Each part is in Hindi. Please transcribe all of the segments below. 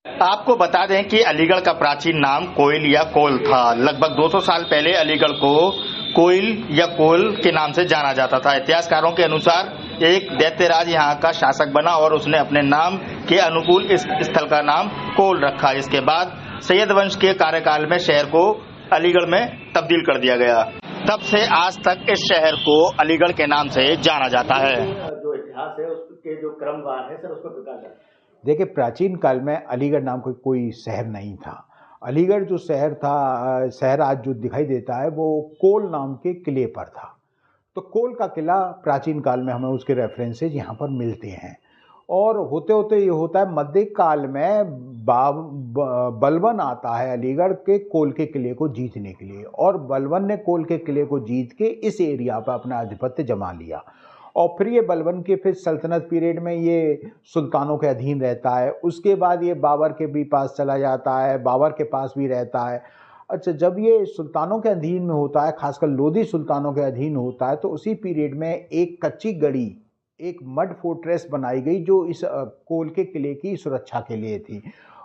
आपको बता दें कि अलीगढ़ का प्राचीन नाम कोइल या कोल था। लगभग 200 साल पहले अलीगढ़ को कोइल या कोल के नाम से जाना जाता था। इतिहासकारों के अनुसार एक दैत्यराज यहाँ का शासक बना और उसने अपने नाम के अनुकूल इस स्थल का नाम कोल रखा। इसके बाद सैयद वंश के कार्यकाल में शहर को अलीगढ़ में तब्दील कर दिया गया। तब से आज तक इस शहर को अलीगढ़ के नाम से जाना जाता है। जो इतिहास है उसके जो क्रमवार है सर उसको प्रकाश है। देखिए, प्राचीन काल में अलीगढ़ नाम कोई शहर नहीं था। अलीगढ़ जो शहर था, शहर आज जो दिखाई देता है वो कोल नाम के किले पर था। तो कोल का किला प्राचीन काल में हमें उसके रेफरेंसेज यहाँ पर मिलते हैं। और होते होते ये होता है मध्यकाल में बलबन आता है अलीगढ़ के कोल के किले को जीतने के लिए, और बलबन ने कोल के किले को जीत के इस एरिया पर अपना आधिपत्य जमा लिया। और फिर ये बलबन के फिर सल्तनत पीरियड में ये सुल्तानों के अधीन रहता है। उसके बाद ये बाबर के भी पास चला जाता है, बाबर के पास भी रहता है। अच्छा, जब ये सुल्तानों के अधीन में होता है, खासकर लोधी सुल्तानों के अधीन होता है, तो उसी पीरियड में एक कच्ची गढ़ी, एक मड फोर्ट्रेस बनाई गई जो इस कोल के किले की सुरक्षा के लिए थी।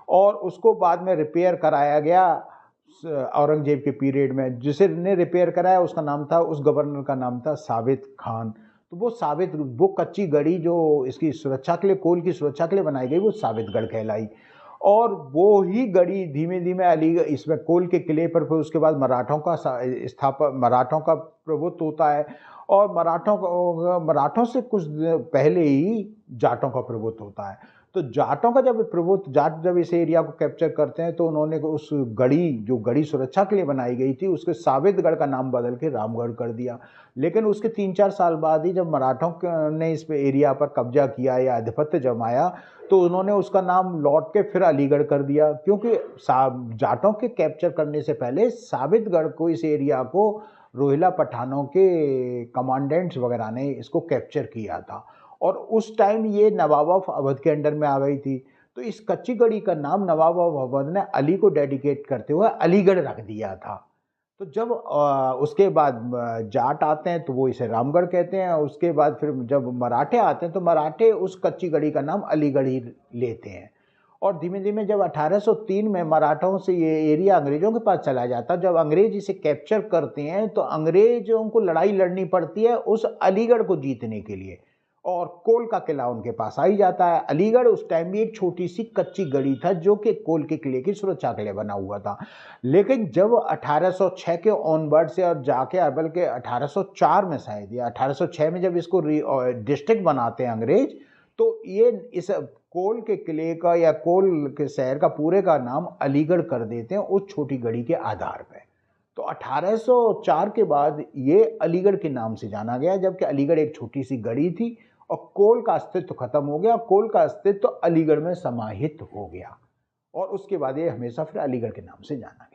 और उसको बाद में रिपेयर कराया गया औरंगजेब के पीरियड में। जिसे ने रिपेयर कराया उसका नाम था, उस गवर्नर का नाम था साबित खान। तो वो कच्ची गढ़ी जो इसकी सुरक्षा के लिए, कोल की सुरक्षा के लिए बनाई गई, वो साबितगढ़ कहलाई। और वो ही गढ़ी धीमे धीमे अलीगढ़ इसमें कोल के किले पर, फिर उसके बाद मराठों का प्रभुत्व होता है। और मराठों से कुछ पहले ही जाटों का प्रभुत्व होता है। तो जाटों का जाट जब इस एरिया को कैप्चर करते हैं तो उन्होंने उस जो गढ़ी सुरक्षा के लिए बनाई गई थी उसके साबितगढ़ का नाम बदल के रामगढ़ कर दिया। लेकिन उसके 3-4 साल बाद ही जब मराठों ने इस एरिया पर कब्जा किया या आधिपत्य जमाया तो उन्होंने उसका नाम लौट के फिर अलीगढ़ कर दिया, क्योंकि जाटों के कैप्चर करने से पहले साबितगढ़ को, इस एरिया को रोहिला पठानों के कमांडेंट्स वगैरह ने इसको कैप्चर किया था। और उस टाइम ये नवाब ऑफ अवध के अंडर में आ गई थी। तो इस कच्ची गढ़ी का नाम नवाब ऑफ अवध ने अली को डेडिकेट करते हुए अलीगढ़ रख दिया था। तो जब उसके बाद जाट आते हैं तो वो इसे रामगढ़ कहते हैं। उसके बाद फिर जब मराठे आते हैं तो मराठे उस कच्ची गढ़ी का नाम अलीगढ़ ही लेते हैं। और धीमे धीमे जब 1803 में मराठों से ये एरिया अंग्रेजों के पास चला जाता, जब अंग्रेज इसे कैप्चर करते हैं तो अंग्रेजों को लड़ाई लड़नी पड़ती है उस अलीगढ़ को जीतने के लिए, और कोल का किला उनके पास आ ही जाता है। अलीगढ़ उस टाइम भी एक छोटी सी कच्ची गढ़ी था जो कि कोल के किले की सुरक्षा के लिए बना हुआ था। लेकिन जब 1806 के ऑनवर्ड से और जाके बल्कि 1804 में शायद, या 1806 में जब इसको डिस्ट्रिक्ट बनाते हैं अंग्रेज, तो ये इस कोल के किले का या कोल के शहर का पूरे का नाम अलीगढ़ कर देते हैं उस छोटी गढ़ी के आधार पर। तो 1804 के बाद ये अलीगढ़ के नाम से जाना गया, जबकि अलीगढ़ एक छोटी सी गढ़ी थी और कोल का अस्तित्व खत्म हो गया। कोल का अस्तित्व अलीगढ़ में समाहित हो गया और उसके बाद ये हमेशा फिर अलीगढ़ के नाम से जाना